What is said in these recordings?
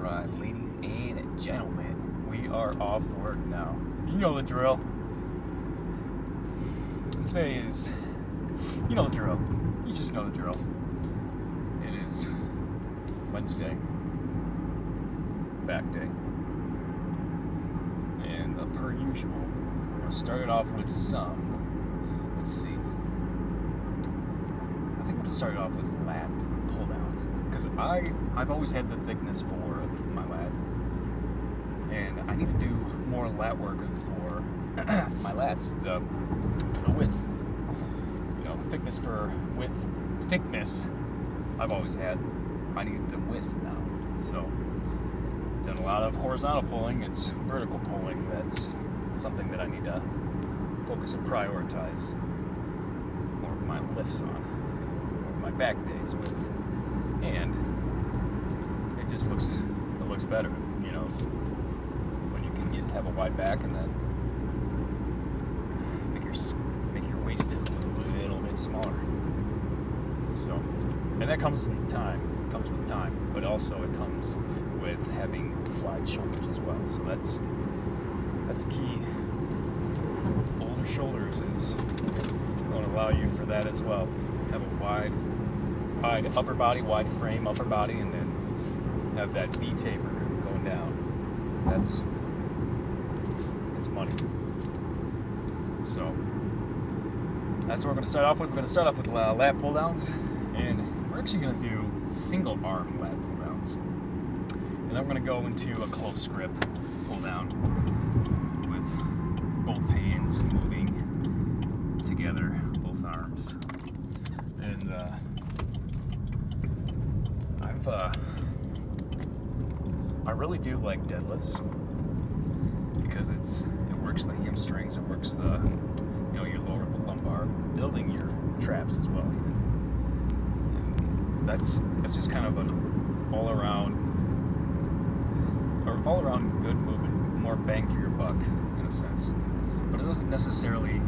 Alright, ladies and gentlemen, we are off work now. You know the drill. Today is, you know the drill. You just know the drill. It is Wednesday, back day. And per usual, we're going to start it off with some, let's see. I think I'm going to start it off with lat pull downs. Because I've always had the thickness for my lat. And I need to do more lat work for my lats, for the width. You know, thickness I've always had. I need the width now. So, done a lot of horizontal pulling, it's vertical pulling that's something that I need to focus and prioritize more of my lifts on, more of my back days with. And it just looks better, you know, when you can have a wide back and then make your waist a little bit smaller. So, and that comes with time, but also it comes with having wide shoulders as well. So that's key. Older shoulders is going to allow you for that as well. Have a wide upper body, wide frame upper body, and then have that V taper going down. It's money. So that's what we're going to start off with. We're going to start off with lat pull downs, and we're actually going to do single arm lat pull downs. And then we're going to go into a close grip pull down with both hands moving together, both arms. And I really do like deadlifts because it works the hamstrings, it works the your lower lumbar, building your traps as well. And that's just kind of an all around good movement, more bang for your buck in a sense. But it doesn't necessarily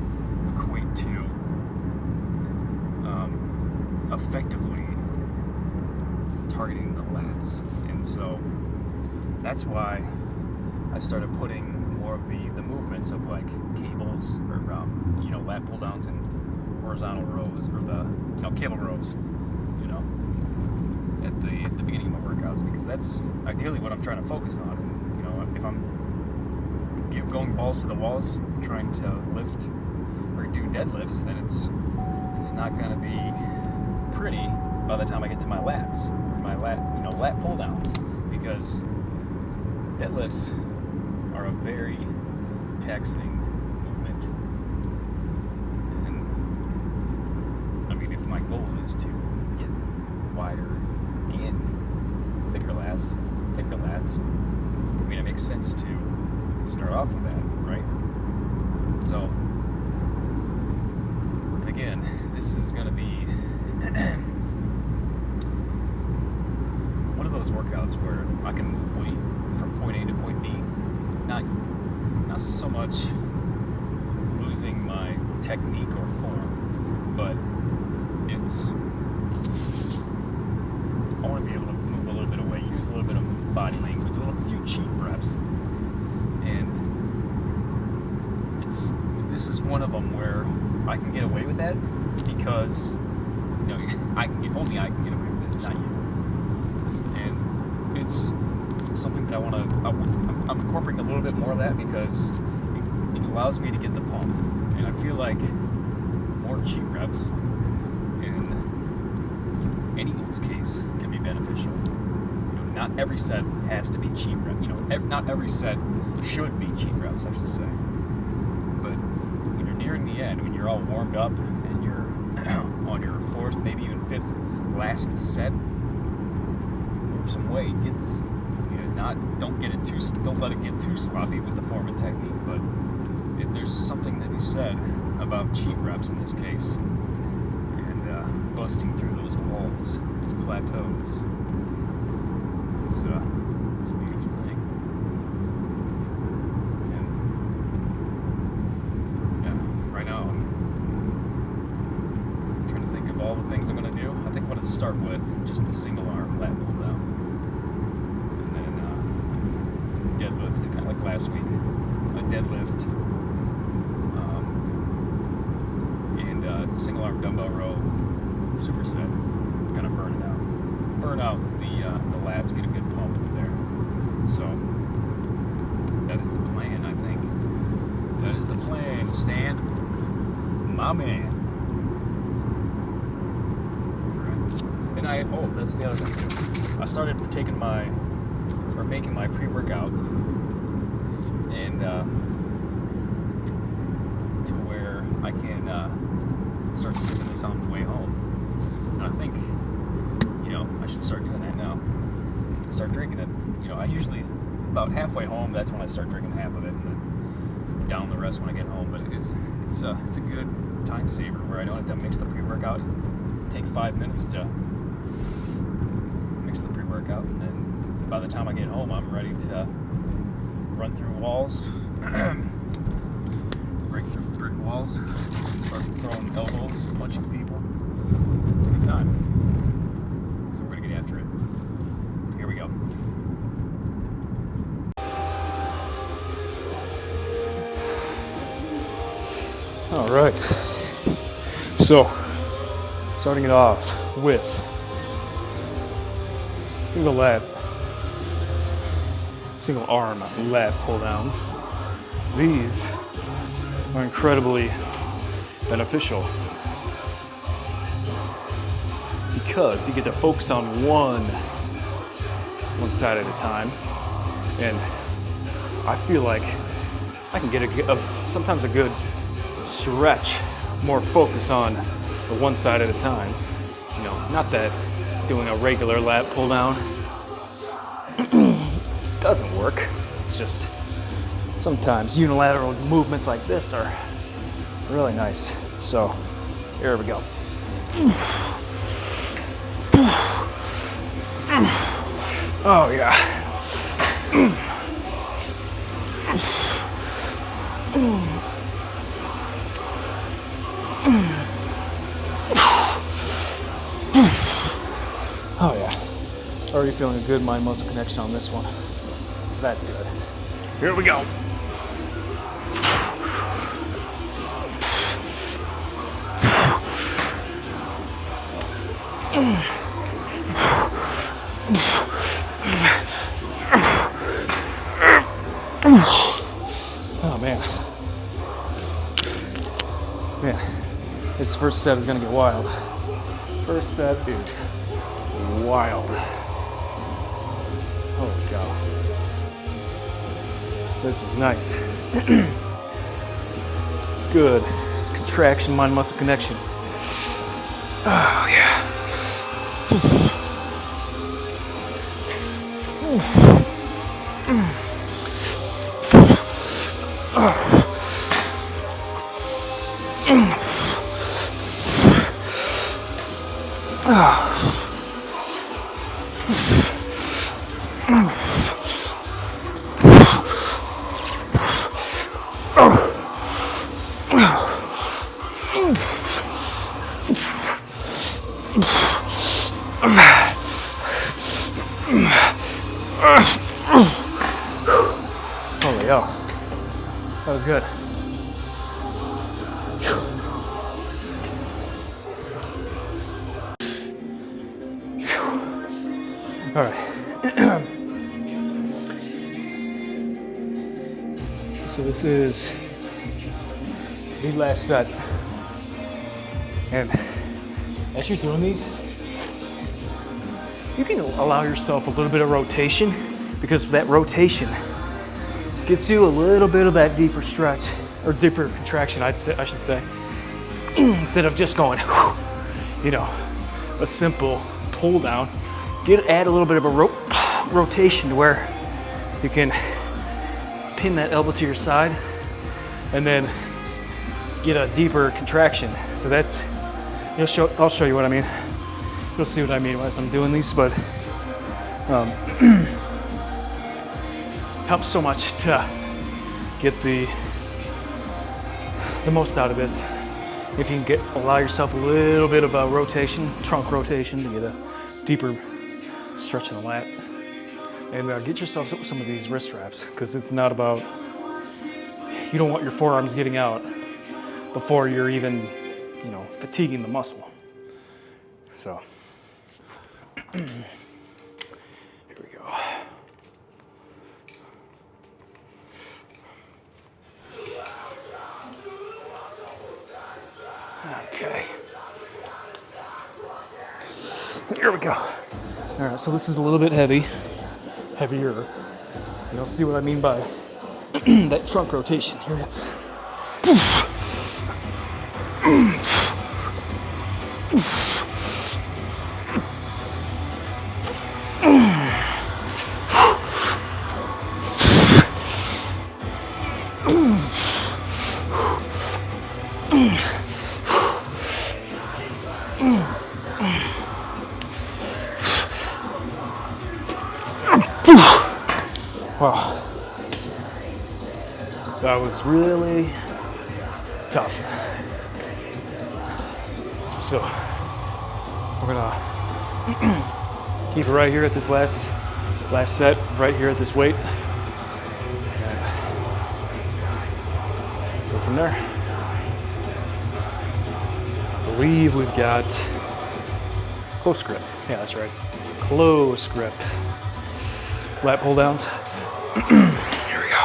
equate to effectively targeting the lats. And so that's why I started putting more of the movements of like cables or lat pull downs and horizontal rows, or the cable rows, at the beginning of my workouts, because that's ideally what I'm trying to focus on. And, if I'm going balls to the walls trying to lift or do deadlifts, then it's not going to be pretty by the time I get to my lats, my lat pull downs, because deadlifts are a very taxing movement. And I mean, if my goal is to get wider and thicker lats, I mean, it makes sense to start off with that, right? So, and again, this is going to be one of those workouts where I can move weight from point A to point B, not so much losing my technique or form, but I want to be able to move a little bit of weight, use a little bit of body language, a few cheap reps, and this is one of them where I can get away with that because only I can get away with it, not you. And it's something that I'm incorporating a little bit more of that because it allows me to get the pump. And I feel like more cheap reps in anyone's case can be beneficial. Not every set has to be cheap reps. Not every set should be cheap reps, I should say. But when you're nearing the end, when you're all warmed up and you're on your fourth, maybe even fifth last set, move some weight. Don't let it get too sloppy with the form and technique. But there's something to be said about cheap reps in this case, and busting through those walls, those plateaus. It's a beautiful thing. And yeah, right now I'm trying to think of all the things I'm going to do. I think I'm going to start with just the single arm lat pull down, and then last week, a deadlift, and single arm dumbbell row superset. Kind of burn out the lats, get a good pump in there. So that is the plan, I think. That is the plan, Stan, my man. And that's the other thing too. I started making my pre-workout, and to where I can start sipping this on the way home. And I think, I should start doing that now. Start drinking it. I usually about halfway home. That's when I start drinking half of it, and then down the rest when I get home. But it's a good time saver where I don't have to mix the pre-workout. Take 5 minutes to mix the pre-workout, and then by the time I get home, I'm ready to run through walls, break through brick walls, start throwing elbows, punching people. It's a good time. So we're gonna get after it. Here we go. All right. So, starting it off with single arm lat pull downs. These are incredibly beneficial because you get to focus on one side at a time, and I feel like I can get sometimes a good stretch, more focus on the one side at a time. Not that doing a regular lat pull down doesn't work. It's just sometimes unilateral movements like this are really nice. So here we go. Oh yeah. Oh yeah. Already feeling a good mind-muscle connection on this one. So that's good. Here we go. Oh man. Man, this first set is gonna get wild. First set is wild. Holy cow. This is nice. Good contraction, mind muscle connection. Oh yeah. Holy hell. That was good. All right. So this is the last set. And as you're doing these, you can allow yourself a little bit of rotation, because that rotation gets you a little bit of that deeper stretch, or deeper contraction, I should say, instead of just going, a simple pull down. Add a little bit of a rotation to where you can pin that elbow to your side and then get a deeper contraction. So that's, I'll show you what I mean. You'll see what I mean as I'm doing these, but helps so much to get the most out of this. If you can allow yourself a little bit of a rotation, trunk rotation, to get a deeper stretch in the lat. And get yourself some of these wrist straps, because it's not about, you don't want your forearms getting out before you're even, you know, fatiguing the muscle. So, here we go. Okay. Here we go. All right, so this is a little bit heavier. You'll see what I mean by that trunk rotation. Here we go. Wow, that was really tough. So we're gonna keep it right here at this last set, right here at this weight. And go from there. I believe we've got close grip. Yeah, that's right. Close grip. Lat pull downs. Here we go.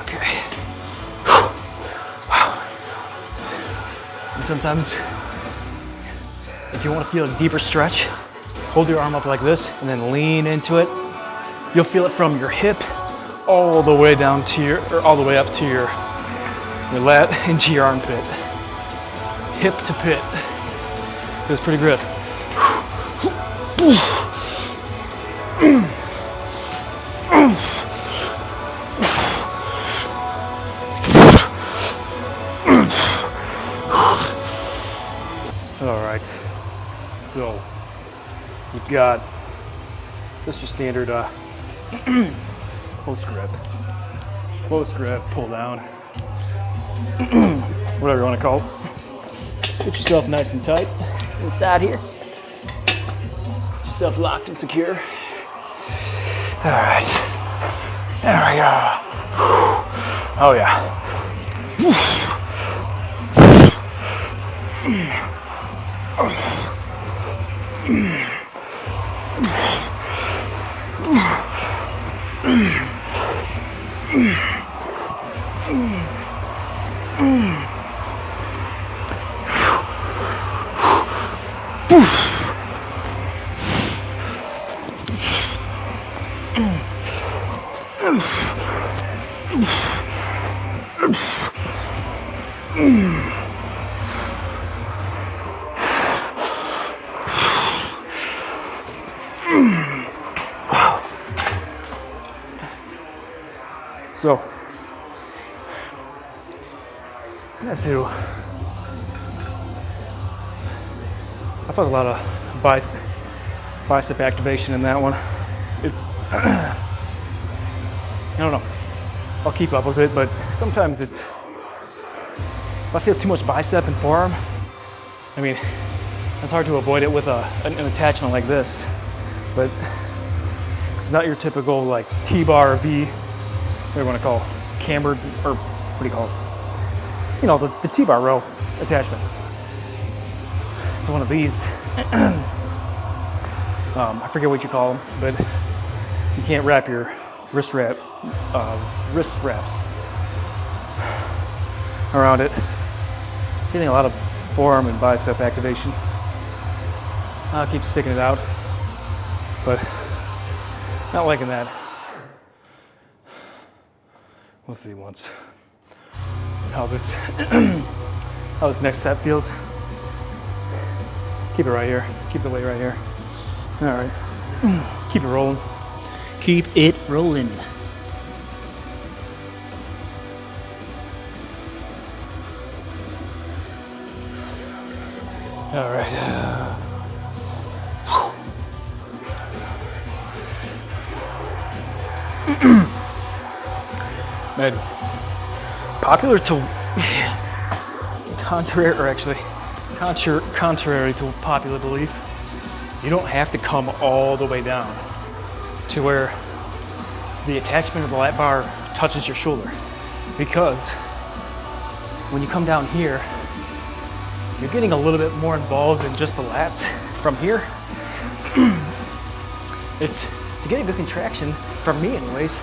Okay. Wow. And sometimes, if you want to feel a deeper stretch, hold your arm up like this and then lean into it. You'll feel it from your hip all the way down to your, or all the way up to your lat into your armpit. Hip to pit. Feels pretty good. All right, so you've got this your standard close grip, pull down, whatever you want to call it. Get yourself nice and tight inside here. Get yourself locked and secure. All right, there we go. Oh yeah. So, I have to, I felt a lot of bicep activation in that one. It's, I don't know, I'll keep up with it, but sometimes it's, if I feel too much bicep and forearm, I mean, it's hard to avoid it with an attachment like this, but it's not your typical like T-bar or V, what do you want to call it? Cambered, or what do you call it? You know, the T-bar row attachment. It's one of these. I forget what you call them, but you can't wrap your wrist wraps around it. Getting a lot of forearm and bicep activation. I'll keep sticking it out, but not liking that. We'll see once how this next set feels. Keep it right here. Keep the weight right here. All right. Keep it rolling. Keep it rolling. All right. Man, popular to contrary to popular belief, you don't have to come all the way down to where the attachment of the lat bar touches your shoulder, because when you come down here, you're getting a little bit more involved in just the lats. From here, it's to get a good contraction, for me anyways,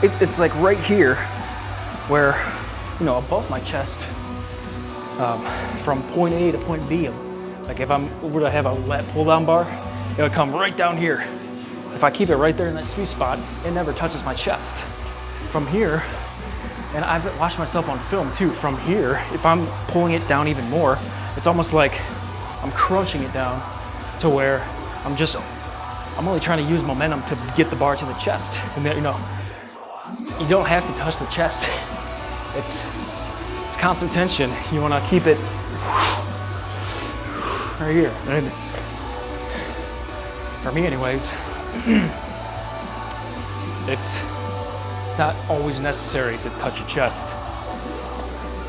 it's like right here where, you know, above my chest, from point A to point B, like if I'm were to have a lat pull down bar, it would come right down here. If I keep it right there in that sweet spot, it never touches my chest. From here, and I've watched myself on film too, from here, if I'm pulling it down even more, it's almost like I'm crunching it down to where I'm only trying to use momentum to get the bar to the chest. And then, you know, you don't have to touch the chest. It's constant tension. You want to keep it right here. And for me anyways, it's not always necessary to touch your chest.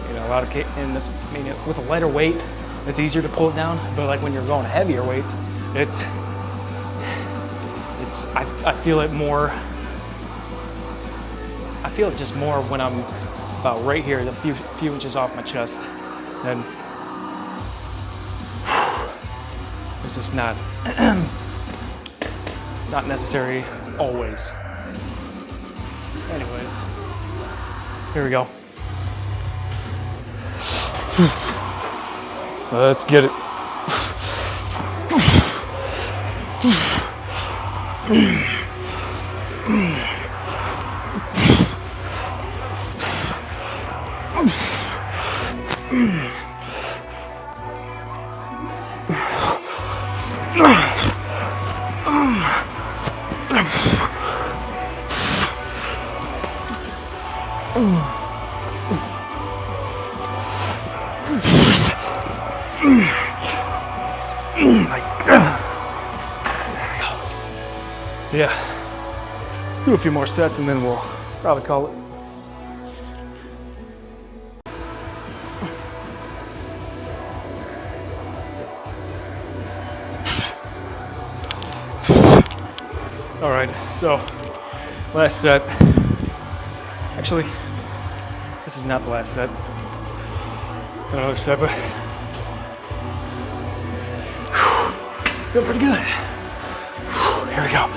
You know, a lot of in this, I mean, with a lighter weight, it's easier to pull it down. But like when you're going heavier weights, I feel it more. I feel it just more when I'm about right here, a few inches off my chest. And it's just not not necessary always. Anyways, here we go. Let's get it. Yeah, do a few more sets and then we'll probably call it. All right, so last set. Actually, this is not the last set. Another set, but feel pretty good. Here we go.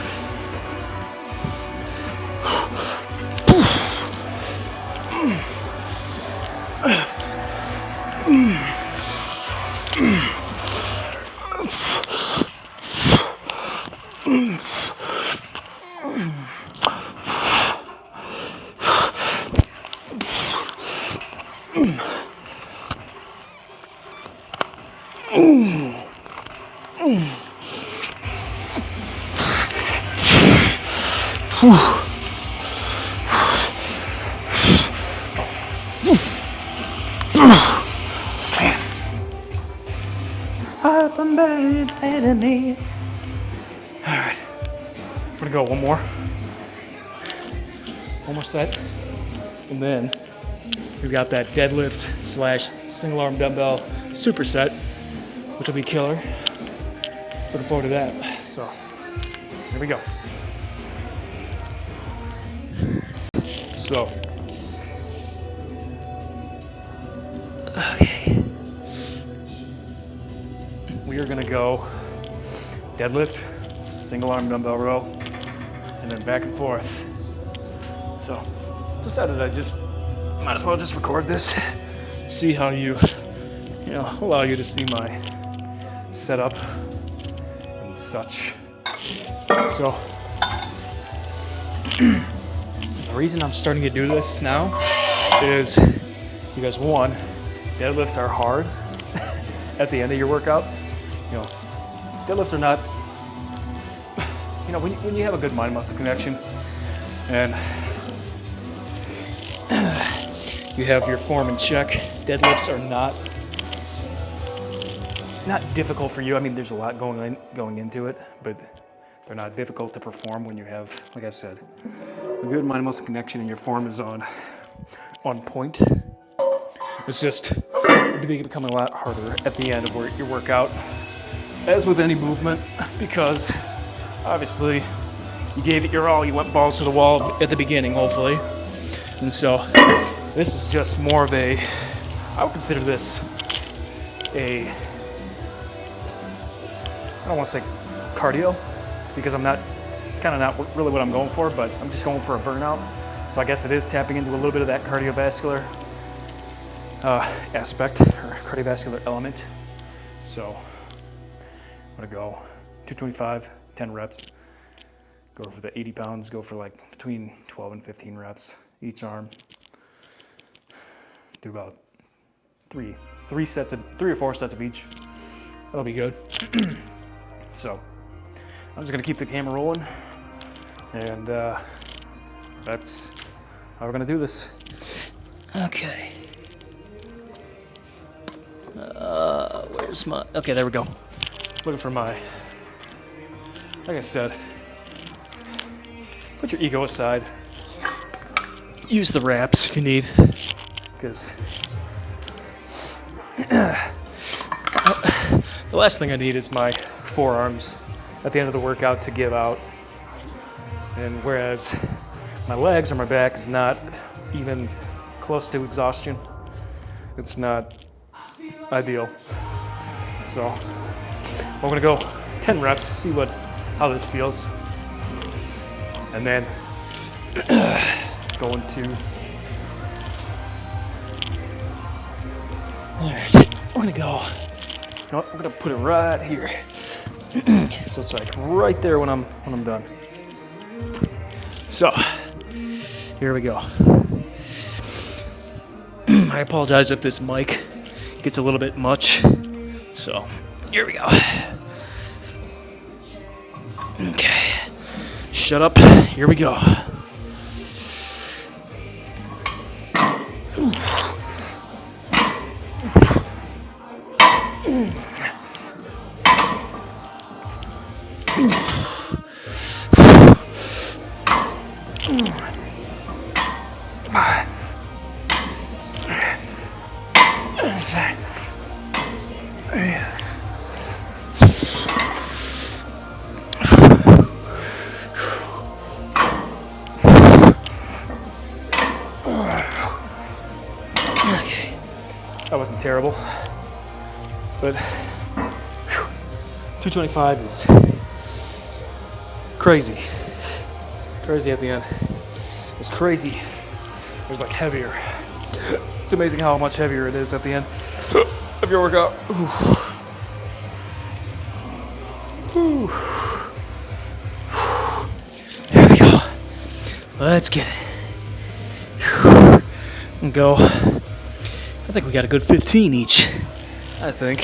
Up and bad enemy. All right, I'm gonna go one more set, and then we've got that deadlift / single arm dumbbell superset, which will be killer. Looking forward to that. So here we go. So, okay, we are gonna go deadlift, single arm dumbbell row, and then back and forth. So, decided I just might as well just record this, see how allow you to see my setup and such. So, the reason I'm starting to do this now is because, one, deadlifts are hard at the end of your workout. You know, deadlifts are not, you know, when you have a good mind-muscle connection and you have your form in check, deadlifts are not difficult for you. I mean, there's a lot going into it, but they're not difficult to perform when you have, like I said, a good mind-muscle connection and your form is on point. It's just, they become a lot harder at the end of your workout as with any movement, because obviously you gave it your all, you went balls to the wall at the beginning, hopefully. And so this is just more of a, I would consider this a, I don't want to say cardio, because I'm not, kind of not really what I'm going for, but I'm just going for a burnout. So I guess it is tapping into a little bit of that cardiovascular aspect, or cardiovascular element. So I'm gonna go 225, 10 reps. Go for the 80 pounds, go for like between 12 and 15 reps each arm. Do about three or four sets of each. That'll be good. So I'm just gonna keep the camera rolling, and that's how we're gonna do this. Okay. Where's my... Okay, there we go. Looking for my, like I said, put your ego aside. Use the wraps if you need. Because The last thing I need is my forearms at the end of the workout to give out. And whereas my legs or my back is not even close to exhaustion, it's not ideal. So we're gonna go 10 reps, see how this feels. And then going to, Alright, we're gonna go. you know what, I'm gonna put it right here. So it's like right there when I'm done. So, here we go. I apologize if this mic gets a little bit much. So, here we go. Okay. Shut up. Here we go. Okay. That wasn't terrible, but 225 is crazy. Crazy at the end. It's crazy. It was like heavier. It's amazing how much heavier it is at the end of your workout. Ooh. There we go. Let's get it. And go. I think we got a good 15 each. I think.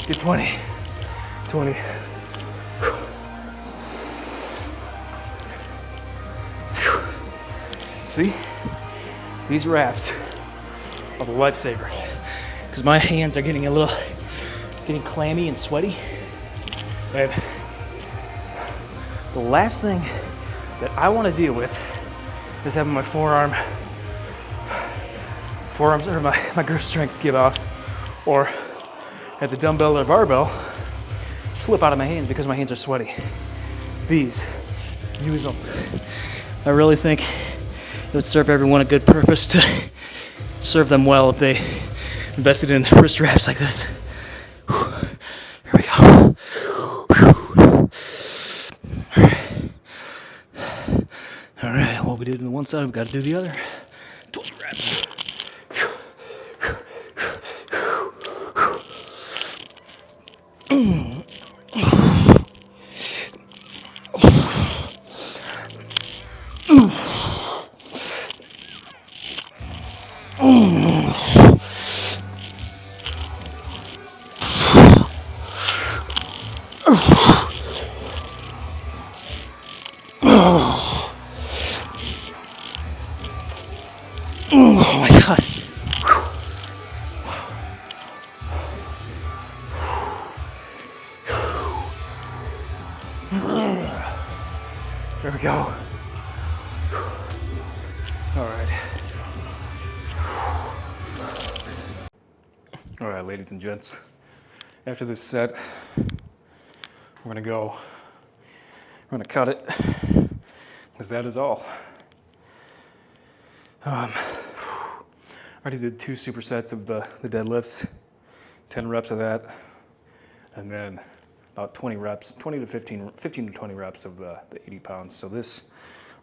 Get 20. 20. See? These wraps are the lifesaver. Because my hands are getting getting clammy and sweaty. And the last thing that I want to deal with is having my forearms or my grip strength give out, or have the dumbbell or barbell slip out of my hands because my hands are sweaty. These, use them. I really think it would serve everyone a good purpose to serve them well if they invested in wrist wraps like this. Here we go. All right, what we did on one side, we got to do the other. 20 reps. Oh my god. There we go. All right. All right, ladies and gents. After this set, we're gonna go. We're gonna cut it, because that is all. I already did 2 supersets of the deadlifts, 10 reps of that, and then about 20 reps, 20 to 15 to 20 reps of the 80 pounds. So this,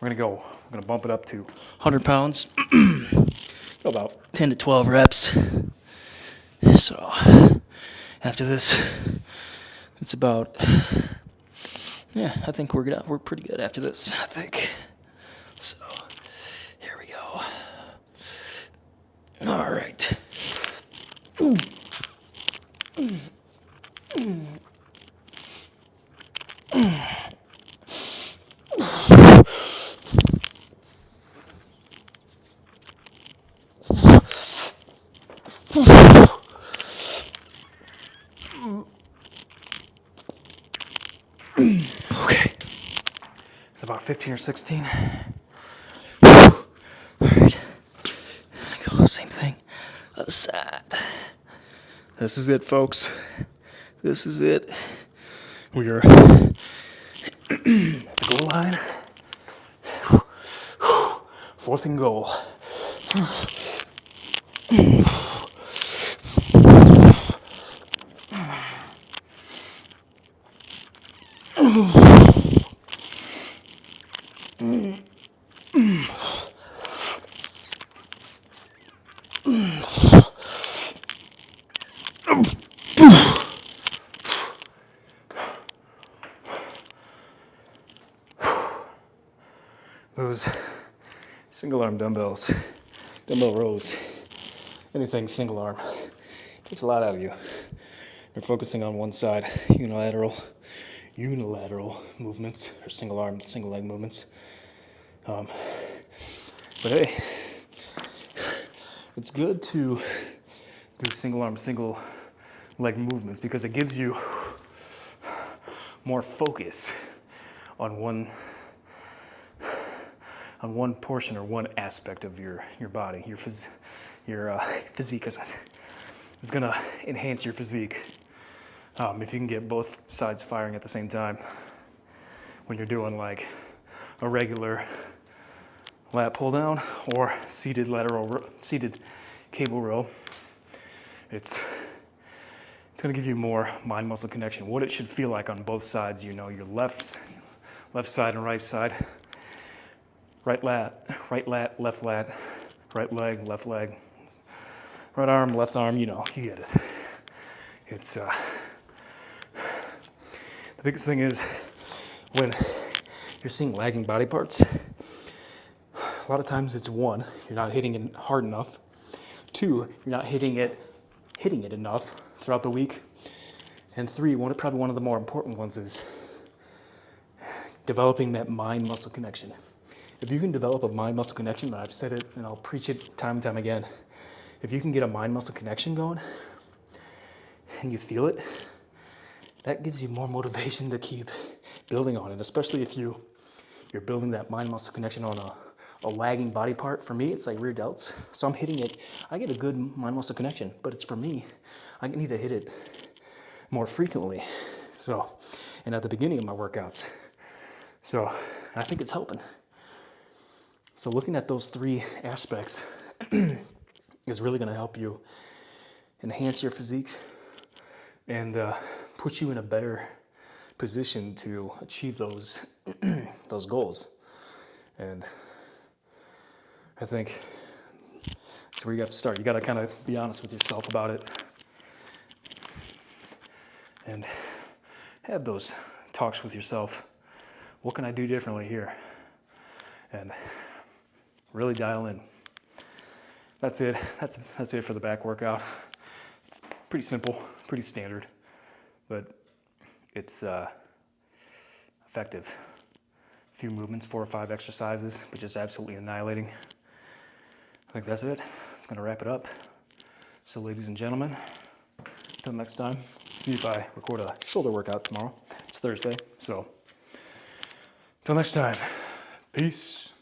we're gonna bump it up to 100 pounds, about 10 to 12 reps. So after this, it's about, yeah, I think we're good. We're pretty good after this, I think. So here we go. All right. Okay. it's about 15 or 16. All right. Go same thing. Other side. This is it, folks. This is it. We are at the goal line. 4th and goal. Those single arm dumbbell rows, anything single arm, takes a lot out of you. You're focusing on one side, unilateral movements, or single arm, single leg movements. But hey, it's good to do single arm, single leg movements because it gives you more focus on one portion or one aspect of your body. Your physique is going to enhance your physique if you can get both sides firing at the same time. When you're doing like a regular lat pull down or seated cable row, it's going to give you more mind muscle connection. What it should feel like on both sides, you know, your left side and right side. Right lat, left leg, left leg, right arm, left arm, you know, you get it. It's, the biggest thing is when you're seeing lagging body parts, a lot of times it's 1, you're not hitting it hard enough. 2, you're not hitting it enough throughout the week. And 3, probably one of the more important ones is developing that mind-muscle connection. If you can develop a mind-muscle connection, and I've said it and I'll preach it time and time again, if you can get a mind-muscle connection going and you feel it, that gives you more motivation to keep building on it, especially if you're building that mind-muscle connection on a lagging body part. For me, it's like rear delts. So I'm hitting it, I get a good mind-muscle connection, but it's for me, I need to hit it more frequently. So, and at the beginning of my workouts. So, I think it's helping. So looking at those 3 aspects is really going to help you enhance your physique and put you in a better position to achieve those goals. And I think that's where you got to start. You got to kind of be honest with yourself about it and have those talks with yourself. What can I do differently here? And really dial in. That's it. That's it for the back workout. Pretty simple, pretty standard, but it's effective. A few movements, 4 or 5 exercises, but just absolutely annihilating. I think that's it. It's gonna wrap it up. So ladies and gentlemen, until next time, see if I record a shoulder workout tomorrow. It's Thursday, so until next time, peace.